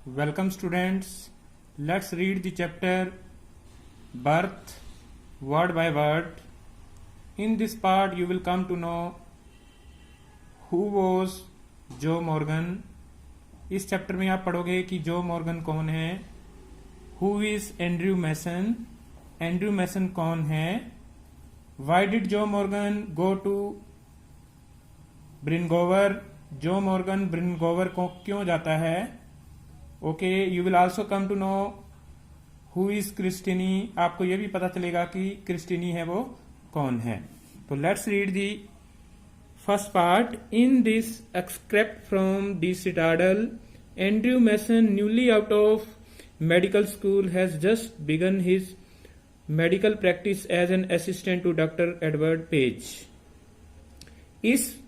Welcome students. Let's read the chapter Birth word by word. In this part you will come to know who was Joe Morgan. इस chapter में आप पढ़ोगे कि Joe Morgan कौन है. Who is Andrew Manson, Andrew Manson कौन है. Why did Joe Morgan go to Bryngower, Joe Morgan Bryngower को क्यों जाता है. Okay, you will also come to know who is Christine, आपको यह भी पता चलेगा कि क्रिस्टिनी है वो कौन है. तो let's read the first part. In this extract from the Citadel, Andrew Manson newly out of medical school has just begun his medical practice as an assistant to doctor Edward Page. इस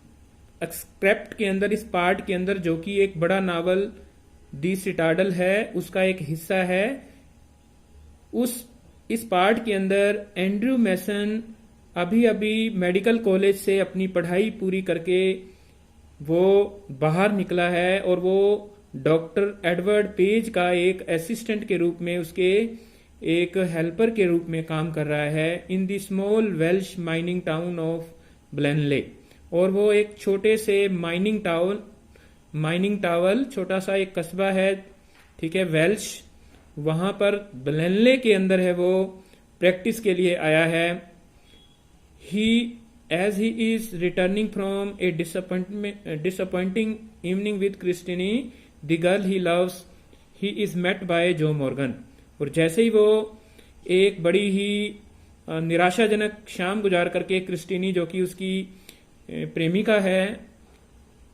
extract के अंदर, इस part के अंदर, जो कि एक बड़ा नावल दी सिटाडल है उसका एक हिस्सा है, इस पार्ट के अंदर एंड्रयू मैसन अभी अभी मेडिकल कॉलेज से अपनी पढ़ाई पूरी करके वो बाहर निकला है और वो डॉक्टर एडवर्ड पेज का एक असिस्टेंट के रूप में, उसके एक हेल्पर के रूप में काम कर रहा है in the small Welsh mining town of Blaenelly. और वो एक छोटे से माइनिंग टावल छोटा सा एक कस्बा है, ठीक है, वेल्श, वहां पर ब्लेनले के अंदर है, वो प्रैक्टिस के लिए आया है. As he is returning from a disappointing evening with Christine, the girl he loves, he is met by Joe Morgan. और जैसे ही वो एक बड़ी ही निराशाजनक शाम गुजार करके क्रिस्टिनी, जो कि उसकी प्रेमिका है,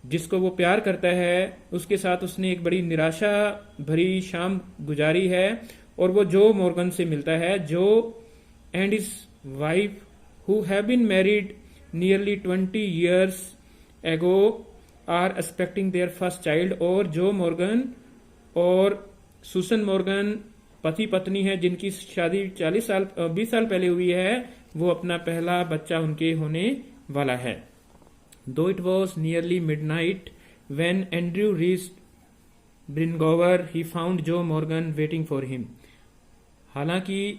जिसको वो प्यार करता है, उसके साथ उसने एक बड़ी निराशा भरी शाम गुजारी है और वो जो मॉर्गन से मिलता है. जो and his wife who have been married nearly 20 years ago are expecting their first child. और जो मॉर्गन और सुसन मॉर्गन पति पत्नी है, जिनकी शादी 20 साल पहले हुई है, वो अपना पहला बच्चा उनके होने वाला है. Though it was nearly midnight when Andrew reached Bringover, he found Joe Morgan waiting for him. हालांकि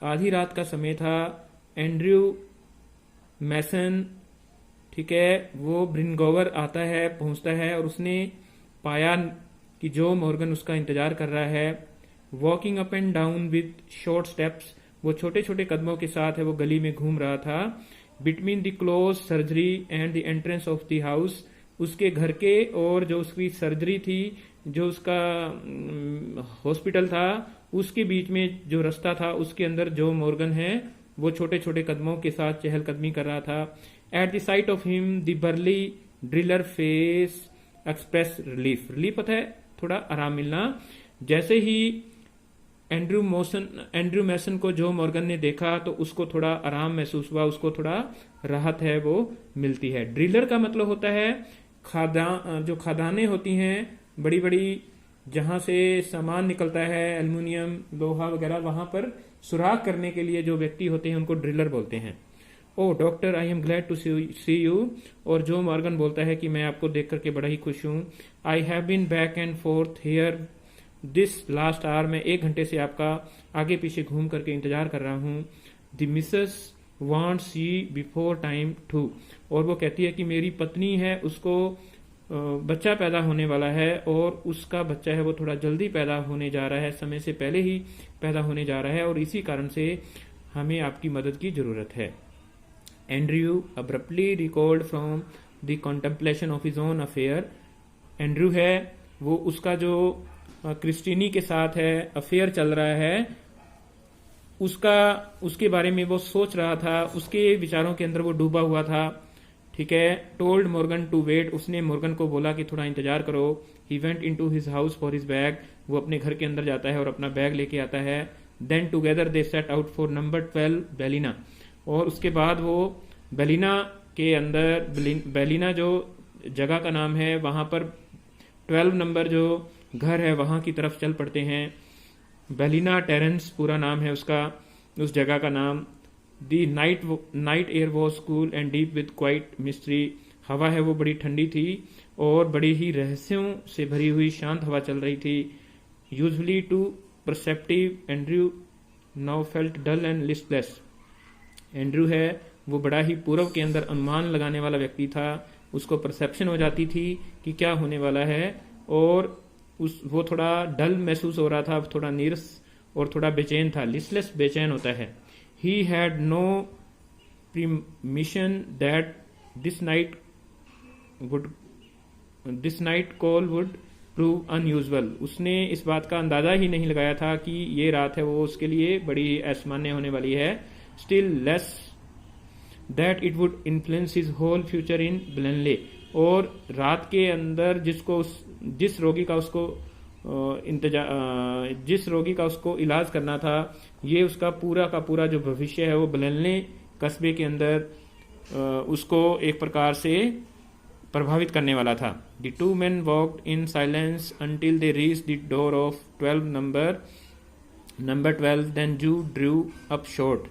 आधी रात का समय था, एंड्रयू मैसन, ठीक है, वो ब्रिनगोवर आता है, पहुंचता है और उसने पाया कि जो मॉर्गन उसका इंतजार कर रहा है. Walking up and down with short steps, वो छोटे छोटे कदमों के साथ है वो गली में घूम रहा था. Between the close surgery and the entrance of the house, उसके घर के और जो उसकी सर्जरी थी, जो उसका हॉस्पिटल था, उसके बीच में जो रास्ता था, उसके अंदर जो मॉर्गन है वो छोटे छोटे कदमों के साथ चहलकदमी कर रहा था. At the site of him the barley driller face express relief. Relief पता है, थोड़ा आराम मिलना. जैसे ही एंड्रयू मैसन को जो मॉर्गन ने देखा तो उसको थोड़ा आराम महसूस हुआ, उसको थोड़ा राहत है वो मिलती है. ड्रिलर का मतलब होता है जो खदानें होती हैं बड़ी बड़ी, जहां से सामान निकलता है, एल्युमिनियम, लोहा वगैरह, वहां पर सुराख करने के लिए जो व्यक्ति होते हैं उनको ड्रिलर बोलते हैं. Oh doctor, I am glad to see you. और जो मॉर्गन बोलता है कि मैं आपको देख करके बड़ा ही खुश हूं. I have been back and forth here this last hour, मैं 1 घंटे से आपका आगे पीछे घूम करके इंतजार कर रहा हूं. The missus wants you before time too. और वो कहती है कि मेरी पत्नी है, उसको बच्चा पैदा होने वाला है और उसका बच्चा है वो थोड़ा जल्दी पैदा होने जा रहा है, समय से पहले ही पैदा होने जा रहा है, और इसी कारण से हमें आपकी मदद की जरूरत है. Andrew abruptly recalled from the contemplation of his own affair. Andrew है वो, उसका जो क्रिस्टिनी के साथ है अफेयर चल रहा है, उसके बारे में वो सोच रहा था, उसके विचारों के अंदर वो डूबा हुआ था, ठीक है. टोल्ड मॉर्गन टू वेट, उसने मॉर्गन को बोला कि थोड़ा इंतजार करो. He went into his house for his bag, वो अपने घर के अंदर जाता है और अपना बैग लेके आता है. Then together they set out for number 12 बेलिना. और उसके बाद वो बेलिना के अंदर, बेलिना जो जगह का नाम है, वहां पर 12 नंबर जो घर है वहां की तरफ चल पड़ते हैं. बेलिना टेरेंस पूरा नाम है उसका, उस जगह का नाम. The night air was cool and deep with quiet mystery. हवा है वो बड़ी ठंडी थी और बड़ी ही रहस्यों से भरी हुई शांत हवा चल रही थी। Usually too perceptive Andrew now felt dull and listless. Andrew है वो बड़ा ही पूर्व के अंदर अनुमान लगाने वाला व्यक्ति था, उसको परसेप्शन हो जाती थी कि क्या होने वाला है, और वो थोड़ा डल महसूस हो रहा था, थोड़ा नीरस और थोड़ा बेचैन था। लिस्टलेस बेचैन होता है। He had no premonition that this night call would prove unusual. उसने इस बात का अंदाजा ही नहीं लगाया था कि ये रात है वो उसके लिए बड़ी असामान्य होने वाली है। Still less that it would influence his whole future in Blaenelly. और रात के अंदर जिस रोगी का उसको इलाज करना था, ये उसका पूरा का पूरा जो भविष्य है वो ब्लेनले कस्बे के अंदर उसको एक प्रकार से प्रभावित करने वाला था। The two men walked in silence until they reached the door of 12 number 12, then Jew drew up short।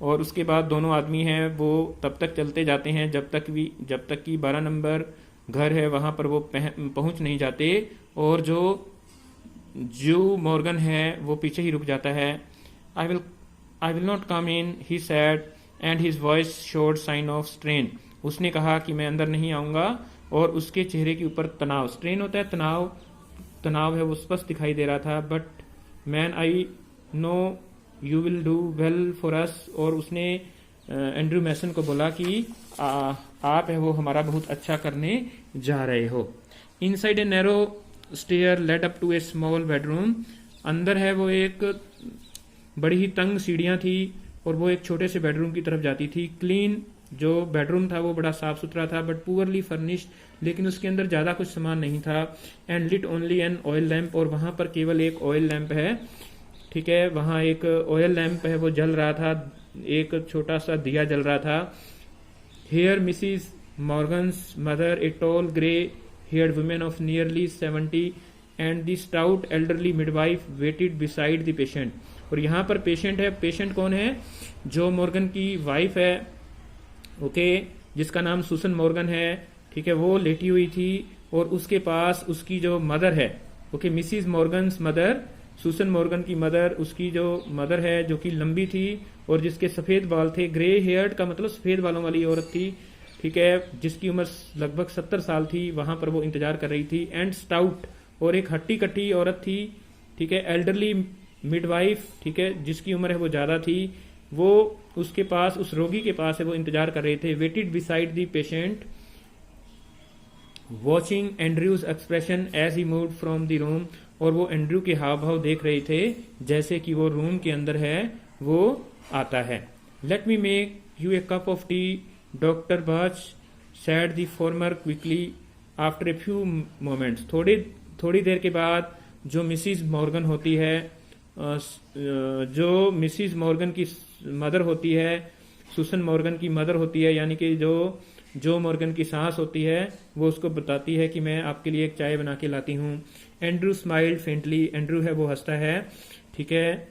और उसके बाद दोनों आदमी हैं वो तब तक चलते जाते हैं जब तक कि 12 नंबर घर है वहां पर वो पहुंच नहीं जाते, और जो जू मॉर्गन है वो पीछे ही रुक जाता है। I will not come in, he said, and his voice showed sign of strain. उसने कहा कि मैं अंदर नहीं आऊंगा, और उसके चेहरे के ऊपर तनाव, स्ट्रेन होता है तनाव है वो स्पष्ट दिखाई दे रहा था। But man I know you will do well for us. और उसने एंड्रू मैसन को बोला कि आप है वो हमारा बहुत अच्छा करने जा रहे हो। Inside a narrow stair led up to a small bedroom. अंदर है वो एक बड़ी ही तंग सीढ़ियां थी और वो एक छोटे से बेडरूम की तरफ जाती थी। क्लीन जो बेडरूम था वो बड़ा साफ सुथरा था, बट पुअरली फर्निश्ड, लेकिन उसके अंदर ज्यादा कुछ सामान नहीं था। And lit only an oil lamp. और वहां पर केवल एक ऑयल लैंप है, ठीक है, वहां एक ऑयल लैंप है वो जल रहा था, एक छोटा सा दिया जल रहा था। Here Mrs Morgan's mother, a tall grey haired woman of nearly 70, and the stout elderly midwife waited beside the patient. और यहाँ पर पेशेंट है, पेशेंट कौन है? जो मॉर्गन की वाइफ है, ओके, जिसका नाम सुसन मॉर्गन है, ठीक है, वो लेटी हुई थी, और उसके पास उसकी जो मदर है, okay, Mrs Morgan's mother, Susan Morgan की मदर, उसकी जो मदर है जो कि लंबी थी और जिसके सफेद बाल थे, ग्रे हेयर्ड का मतलब सफेद बालों वाली औरत थी, ठीक है, जिसकी उम्र लगभग 70 साल थी, वहां पर वो इंतजार कर रही थी। एंड स्टाउट, और एक हट्टी कट्टी औरत थी, ठीक है, एल्डरली मिडवाइफ, ठीक है, जिसकी उम्र है वो ज्यादा थी, वो उसके पास, उस रोगी के पास है वो इंतजार कर रहे थे। Waited beside the patient watching Andrew's expression as he moved from the room. और वो एंड्रयू के हाव भाव देख रहे थे जैसे कि वो रूम के अंदर है वो आता है। Let me make you a cup of tea, doctor Bach said the former quickly after a few moments. थोड़ी देर के बाद जो मिसिज मॉर्गन होती है, जो मिसिज मॉर्गन की मदर होती है, सुसन मॉर्गन की मदर होती है, यानी कि जो मॉर्गन की सास होती है, वो उसको बताती है कि मैं आपके लिए एक चाय बना के लाती हूँ। Andrew smiled faintly. एंड्रू है वो हंसता है, ठीक है।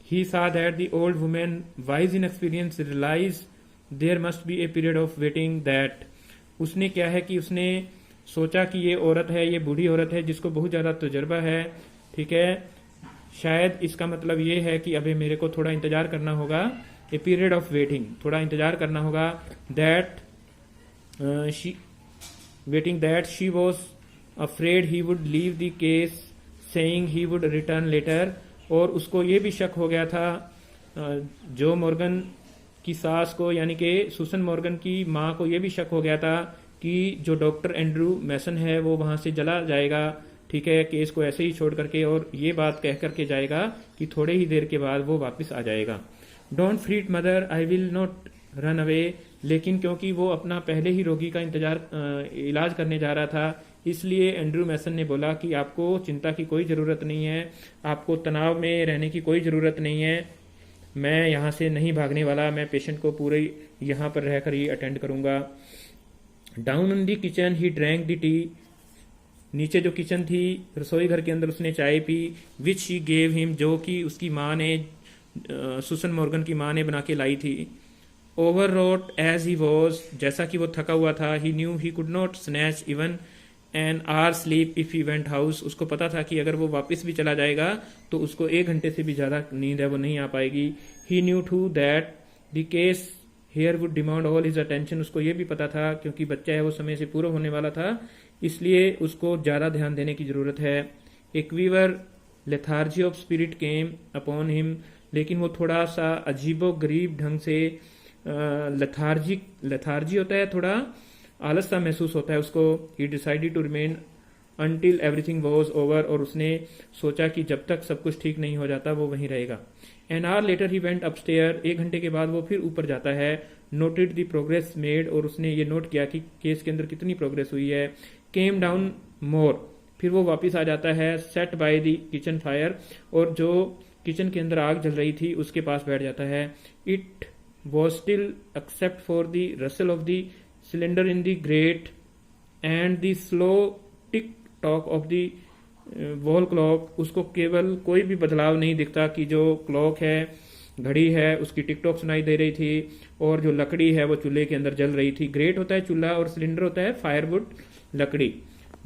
He saw that the old woman wise in experience realise there must be a period of waiting that. उसने क्या है कि उसने सोचा कि ये औरत है, ये बूढ़ी औरत है जिसको बहुत ज्यादा तजुर्बा है, ठीक है, शायद इसका मतलब ये है कि अभी मेरे को थोड़ा इंतजार करना होगा, ए पीरियड ऑफ वेटिंग, थोड़ा इंतजार करना होगा। That she was afraid he would leave the case saying he would return later. और उसको ये भी शक हो गया था, जो मॉर्गन की सास को, यानी कि सुसन मॉर्गन की माँ को ये भी शक हो गया था कि जो डॉक्टर एंड्रू मैसन है वो वहां से चला जाएगा, ठीक है, केस को ऐसे ही छोड़ करके, और ये बात कह करके जाएगा कि थोड़े ही देर के बाद वो वापस आ जाएगा। Don't fret mother, I will not run away. लेकिन क्योंकि वो अपना पहले ही रोगी का इलाज करने जा रहा था, इसलिए एंड्रू मैसन ने बोला कि आपको चिंता की कोई जरूरत नहीं है, आपको तनाव में रहने की कोई जरूरत नहीं है, मैं यहाँ से नहीं भागने वाला, मैं पेशेंट को पूरे यहाँ पर रहकर ही अटेंड करूंगा। Down in the kitchen he drank the T. नीचे जो किचन थी, रसोई घर के अंदर उसने चाय P. Which she gave him, जो कि उसकी माँ ने, सुसन मॉर्गन की माँ ने बना के लाई थी। overwrought as he was, जैसा कि वो थका हुआ था, he knew he could not snatch even an hour's sleep if he went house, उसको पता था कि अगर वो वापस भी चला जाएगा तो उसको 1 घंटे से भी ज़्यादा नींद है वो नहीं आ पाएगी. he knew too that the case here would demand all his attention, उसको ये भी पता था क्योंकि बच्चा है वो समय से पूरा होने वाला था, इसलिए उसको ज़्यादा ध्यान देने की ज़रूरत है. A queer lethargy of spirit came upon him, लेकिन वो थोड़ा सा अजीबो गरीब ढंग से लेथार्जी होता है, थोड़ा आलस सा महसूस होता है उसको. He decided to remain until everything was over, और उसने सोचा कि जब तक सब कुछ ठीक नहीं हो जाता वो वहीं रहेगा. An hour later he went upstair, 1 घंटे के बाद वो फिर ऊपर जाता है. नोटेड द प्रोग्रेस मेड, और उसने ये नोट किया कि केस के अंदर कितनी प्रोग्रेस हुई है. केम डाउन मोर, फिर वो वापस आ जाता है. Set by the kitchen fire, और जो किचन के अंदर आग जल रही थी उसके पास बैठ जाता है. It was still except for the rustle of the cylinder in the grate and the slow tick tock of the wall clock, उसको केवल कोई भी बदलाव नहीं दिखता कि जो क्लॉक है, घड़ी है, उसकी टिक टॉक सुनाई दे रही थी, और जो लकड़ी है वो चूल्हे के अंदर जल रही थी. ग्रेट होता है चूल्हा और सिलेंडर होता है फायरवुड, लकड़ी.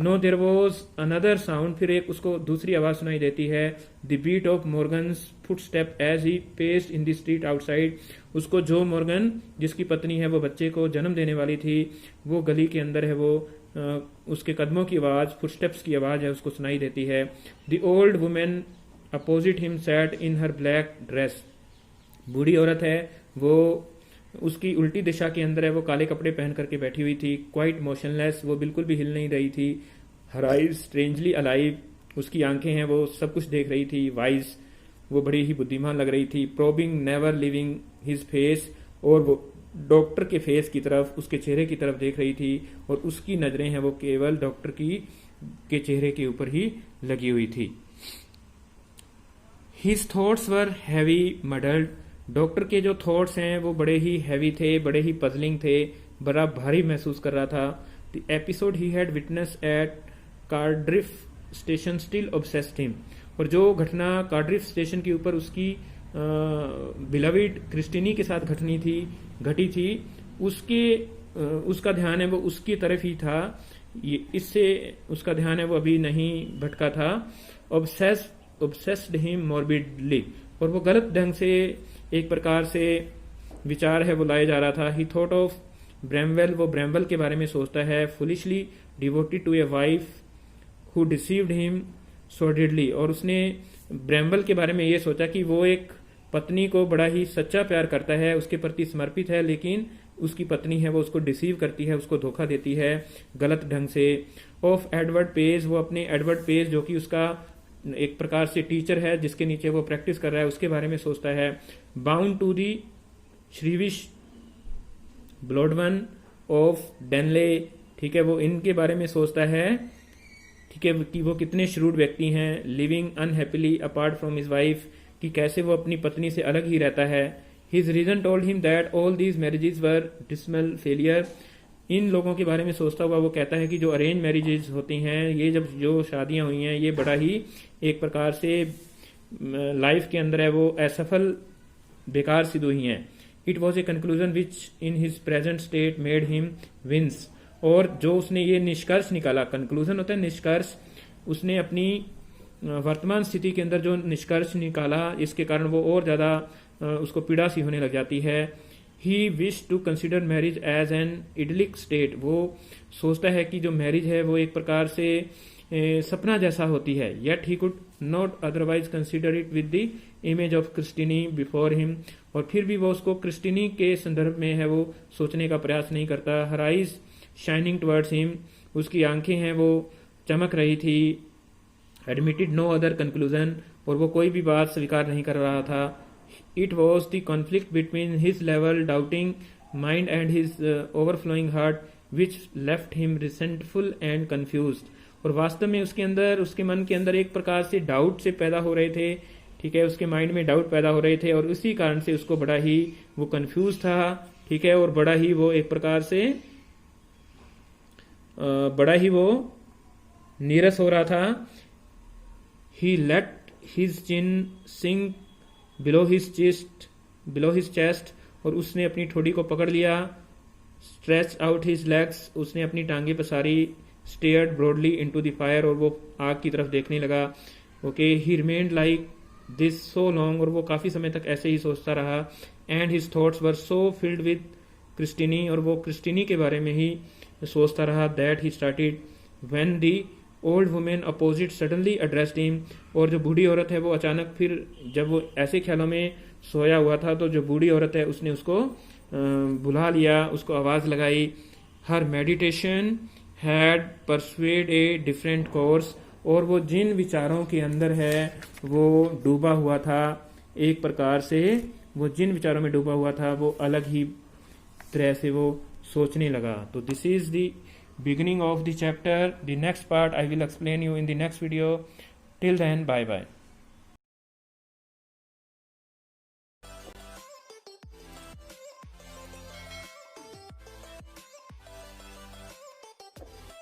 No there was another sound, फिर एक उसको दूसरी आवाज सुनाई देती है. The beat of Morgan's footstep as he paced in the street outside, उसको जो मॉर्गन जिसकी पत्नी है वो बच्चे को जन्म देने वाली थी, वो गली के अंदर है, वो उसके कदमों की आवाज, फुटस्टेप्स की आवाज है उसको सुनाई देती है. The old woman opposite him sat in her black dress, बूढ़ी औरत है वो उसकी उल्टी दिशा के अंदर है, वो काले कपड़े पहन करके बैठी हुई थी. क्वाइट मोशनलेस, वो बिल्कुल भी हिल नहीं रही थी. हर आइज स्ट्रेंजली अलाइव, उसकी आंखें हैं वो सब कुछ देख रही थी. वाइज, वो बड़ी ही बुद्धिमान लग रही थी. Probing never living his face, और वो डॉक्टर के फेस की तरफ, उसके चेहरे की तरफ देख रही थी, और उसकी नजरें हैं वो केवल डॉक्टर के चेहरे के ऊपर ही लगी हुई थी. हिज थॉट्स वर हैवी मडल्ड, डॉक्टर के जो थॉट्स हैं वो बड़े ही हैवी थे, बड़े ही पजलिंग थे, बड़ा भारी महसूस कर रहा था. The episode he had witness at Cardiff station still obsessed him, और जो घटना कार्डिफ स्टेशन के ऊपर उसकी बिलविड क्रिस्टिनी के साथ घटी थी, उसका ध्यान है वो उसकी तरफ ही था. इससे उसका ध्यान है वो अभी नहीं भटका था. ऑब्सेस्ड हिम मॉर्बिडली, और वो गलत ढंग से एक प्रकार से विचार है वो लाया जा रहा था. ही थॉट ऑफ ब्रैमवेल, वो ब्रैमवेल के बारे में सोचता है. Foolishly devoted to a wife who deceived him sordidly, और उसने ब्रैमवेल के बारे में ये सोचा कि वो एक पत्नी को बड़ा ही सच्चा प्यार करता है, उसके प्रति समर्पित है, लेकिन उसकी पत्नी है वो उसको डिसीव करती है, उसको धोखा देती है गलत ढंग से. ऑफ एडवर्ड पेज, वो अपने एडवर्ड पेज जो कि उसका एक प्रकार से टीचर है जिसके नीचे वो प्रैक्टिस कर रहा है, उसके बारे में सोचता है. बाउंड टू दी श्रीविश ब्लॉडवन ऑफ डेनले, ठीक है, वो इनके बारे में सोचता है, ठीक है, कि वो कितने श्रूड व्यक्ति हैं. Living unhappily apart from his wife, कि कैसे वो अपनी पत्नी से अलग ही रहता है. His reason told him that all these marriages were dismal failure, इन लोगों के बारे में सोचता हुआ वो कहता है कि जो अरेंज मैरिजेस होती हैं, ये जब जो शादियां हुई हैं, ये बड़ा ही एक प्रकार से लाइफ के अंदर है वो असफल बेकार सिद्ध हुई हैं. It was a conclusion which in his present state made him wince, और जो उसने ये निष्कर्ष निकाला, कंक्लूजन होता है निष्कर्ष, उसने अपनी वर्तमान स्थिति के अंदर जो निष्कर्ष निकाला, इसके कारण वो और ज्यादा उसको पीड़ा सी होने लग जाती है. He wish to consider marriage as an idyllic state, वो सोचता है कि जो मैरिज है वो एक प्रकार से सपना जैसा होती है. Yet he could not otherwise consider it with the image of Christine before him, और फिर भी वो उसको क्रिस्टिनी के संदर्भ में है वो सोचने का प्रयास नहीं करता. Her eyes shining towards him, उसकी आंखें हैं वो चमक रही थी. एडमिटेड नो अदर कंक्लूजन, और वो कोई भी बात स्वीकार नहीं कर रहा था. It was the conflict between his level doubting mind and his overflowing heart which left him resentful and confused, और वास्तव में उसके अंदर, उसके मन के अंदर एक प्रकार से डाउट से पैदा हो रहे थे, ठीक है, उसके माइंड में डाउट पैदा हो रहे थे, और उसी कारण से उसको बड़ा ही वो कंफ्यूज था, ठीक है, और बड़ा ही वो एक प्रकार से बड़ा ही वो नीरस हो रहा था. ही लेट हिज चिन सिंक बिलो हिज चेस्ट, और उसने अपनी ठोड़ी को पकड़ लिया। स्ट्रेच आउट हिज लेग्स, उसने अपनी टांगे पसारी। Stared broadly into the fire, और वो आग की तरफ देखने लगा। Okay, he remained like this so long, और वो काफी समय तक ऐसे ही सोचता रहा। And his thoughts were so filled with Christine, और वो क्रिस्टिनी के बारे में ही सोचता रहा। That he started when the old woman opposite suddenly addressed him, और जो बूढ़ी औरत है वो अचानक फिर जब वो ऐसे ख्यालों में सोया हुआ था तो जो बूढ़ी औरत है उसने उसको बुला लिया, उसको आवाज लगाई। Her meditation had pursued a different course, और वो जिन विचारों के अंदर है वो डूबा हुआ था, एक प्रकार से वो जिन विचारों में डूबा हुआ था वो अलग ही तरह से वो सोचने लगा। तो this is the beginning of the chapter. The next part I will explain you in the next video. Till then, bye bye.